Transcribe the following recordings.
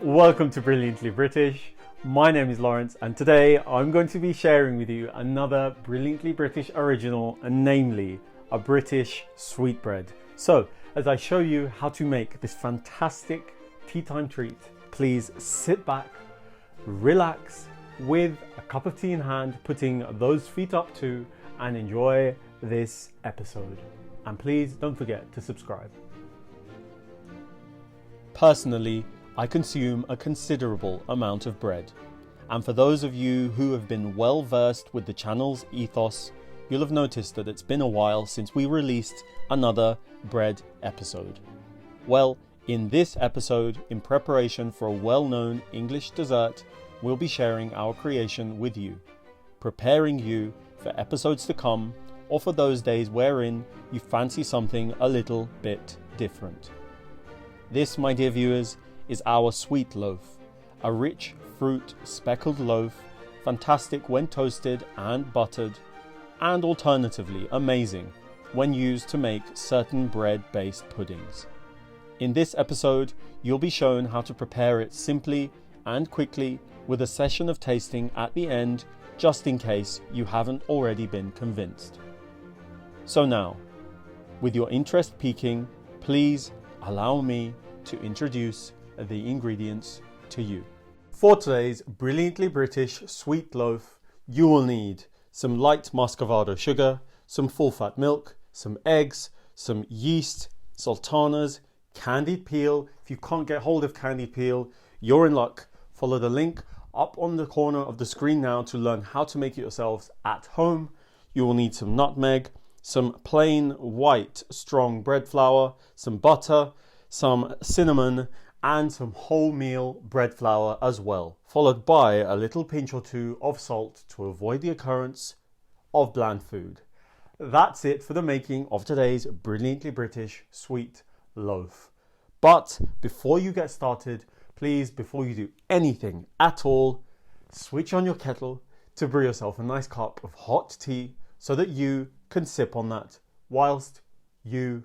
Welcome to Brilliantly British. My name is Lawrence and today I'm going to be sharing with you another Brilliantly British original, and namely a British sweetbread. So as I show you how to make this fantastic tea time treat, please sit back, relax with a cup of tea in hand, putting those feet up too, and enjoy this episode. And please don't forget to subscribe. Personally, I consume a considerable amount of bread, and for those of you who have been well versed with the channel's ethos, you'll have noticed that it's been a while since we released another bread episode. Well, in this episode, in preparation for a well-known English dessert, we'll be sharing our creation with you, preparing you for episodes to come, or for those days wherein you fancy something a little bit different. This, my dear viewers, is our sweet loaf, a rich fruit-speckled loaf, fantastic when toasted and buttered, and alternatively amazing when used to make certain bread-based puddings. In this episode, you'll be shown how to prepare it simply and quickly, with a session of tasting at the end, just in case you haven't already been convinced. So now, with your interest peaking, please allow me to introduce the ingredients to you. For today's Brilliantly British sweet loaf, you will need some light muscavado sugar, some full-fat milk, some eggs, some yeast, sultanas, candied peel. If you can't get hold of candied peel, you're in luck. Follow the link up on the corner of the screen now to learn how to make it yourselves at home. You will need some nutmeg, some plain white strong bread flour, some butter, some cinnamon, and some wholemeal bread flour as well, followed by a little pinch or two of salt to avoid the occurrence of bland food. That's it for the making of today's Brilliantly British sweet loaf. But before you get started, please, before you do anything at all, switch on your kettle to brew yourself a nice cup of hot tea so that you can sip on that whilst you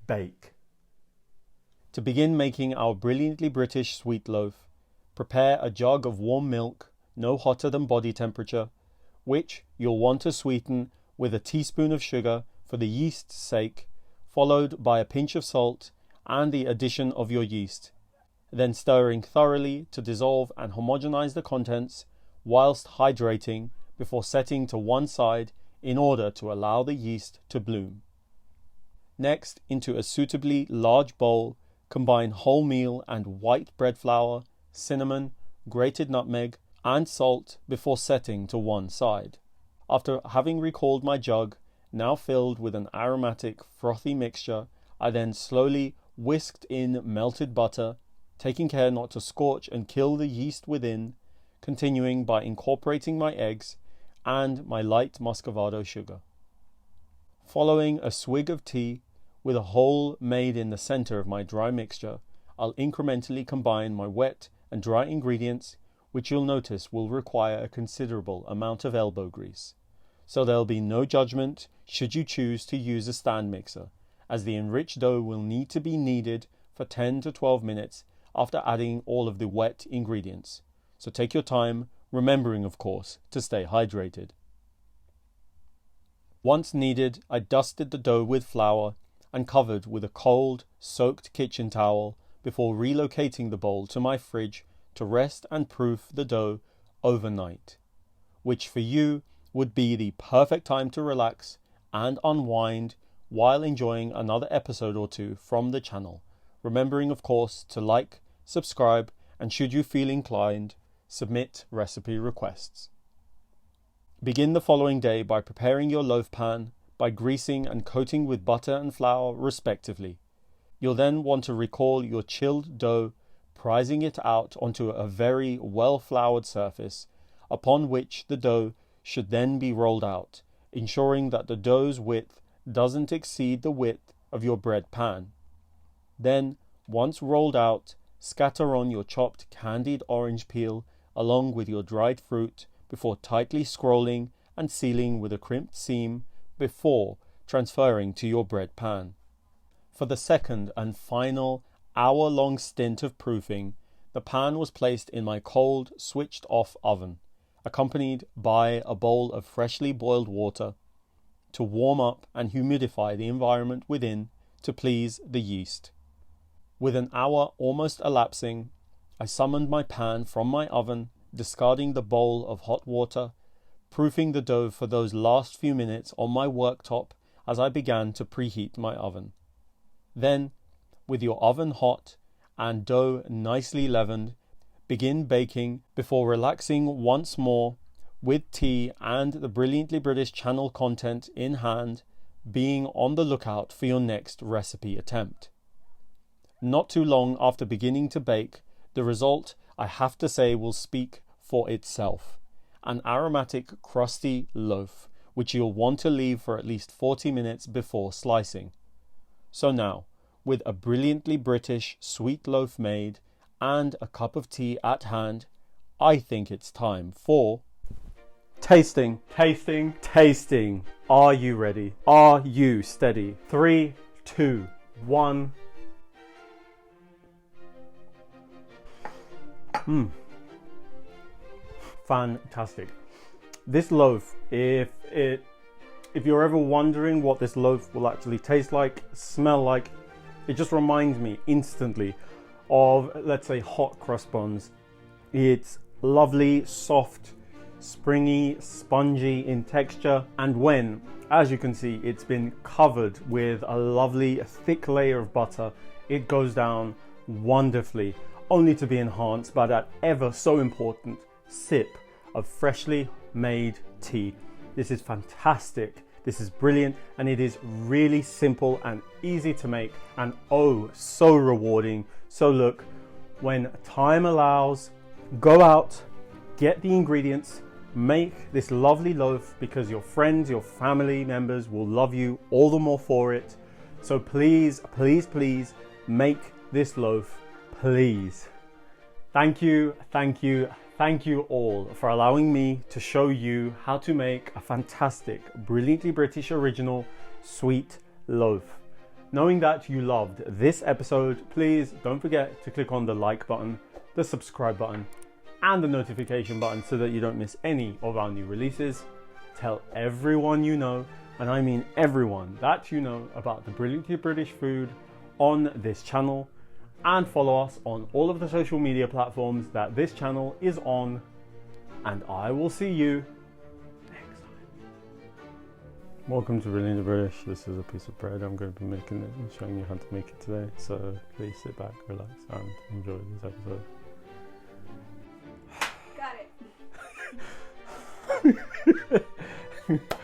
bake. To begin making our Brilliantly British sweet loaf, prepare a jug of warm milk, no hotter than body temperature, which you'll want to sweeten with a teaspoon of sugar for the yeast's sake, followed by a pinch of salt and the addition of your yeast, then stirring thoroughly to dissolve and homogenize the contents whilst hydrating before setting to one side in order to allow the yeast to bloom. Next, into a suitably large bowl, combine wholemeal and white bread flour, cinnamon, grated nutmeg, and salt before setting to one side. After having recalled my jug, now filled with an aromatic, frothy mixture, I then slowly whisked in melted butter, taking care not to scorch and kill the yeast within, continuing by incorporating my eggs and my light muscavado sugar. Following a swig of tea, with a hole made in the center of my dry mixture, I'll incrementally combine my wet and dry ingredients, which you'll notice will require a considerable amount of elbow grease. So there'll be no judgment should you choose to use a stand mixer, as the enriched dough will need to be kneaded for 10 to 12 minutes after adding all of the wet ingredients. So take your time, remembering of course to stay hydrated. Once kneaded, I dusted the dough with flour and covered with a cold, soaked kitchen towel before relocating the bowl to my fridge to rest and proof the dough overnight, which for you would be the perfect time to relax and unwind while enjoying another episode or two from the channel, remembering of course to like, subscribe, and should you feel inclined, submit recipe requests. Begin the following day by preparing your loaf pan by greasing and coating with butter and flour respectively. You'll then want to recall your chilled dough, prising it out onto a very well-floured surface, upon which the dough should then be rolled out, ensuring that the dough's width doesn't exceed the width of your bread pan. Then, once rolled out, scatter on your chopped candied orange peel along with your dried fruit before tightly scrolling and sealing with a crimped seam before transferring to your bread pan. For the second and final hour-long stint of proofing, the pan was placed in my cold, switched-off oven, accompanied by a bowl of freshly boiled water to warm up and humidify the environment within to please the yeast. With an hour almost elapsing, I summoned my pan from my oven, discarding the bowl of hot water, proofing the dough for those last few minutes on my worktop as I began to preheat my oven. Then, with your oven hot and dough nicely leavened, begin baking before relaxing once more with tea and the Brilliantly British channel content in hand, being on the lookout for your next recipe attempt. Not too long after beginning to bake, the result, I have to say, will speak for itself. An aromatic, crusty loaf, which you'll want to leave for at least 40 minutes before slicing. So now, with a brilliantly British sweet loaf made and a cup of tea at hand, I think it's time for tasting. Are you ready? Are you steady? 3, 2, 1. Fantastic. This loaf, if you're ever wondering what this loaf will actually taste like, smell like, it just reminds me instantly of, let's say, hot cross buns. It's lovely, soft, springy, spongy in texture, and when, as you can see, it's been covered with a lovely thick layer of butter, it goes down wonderfully, only to be enhanced by that ever so important sip of freshly made tea. This is fantastic. This is brilliant, and it is really simple and easy to make, and oh, so rewarding. So look, when time allows, go out, get the ingredients, make this lovely loaf, because your friends, your family members will love you all the more for it. So please, please, please make this loaf, please. Thank you all for allowing me to show you how to make a fantastic, Brilliantly British original sweet loaf. Knowing that you loved this episode, please don't forget to click on the like button, the subscribe button, and the notification button so that you don't miss any of our new releases. Tell everyone you know, and I mean everyone that you know, about the Brilliantly British food on this channel, and follow us on all of the social media platforms that this channel is on, and I will see you next time. Welcome to Brilliantly British. This is a piece of bread. I'm going to be making it and showing you how to make it today, so please sit back, relax, and enjoy this episode. Got it.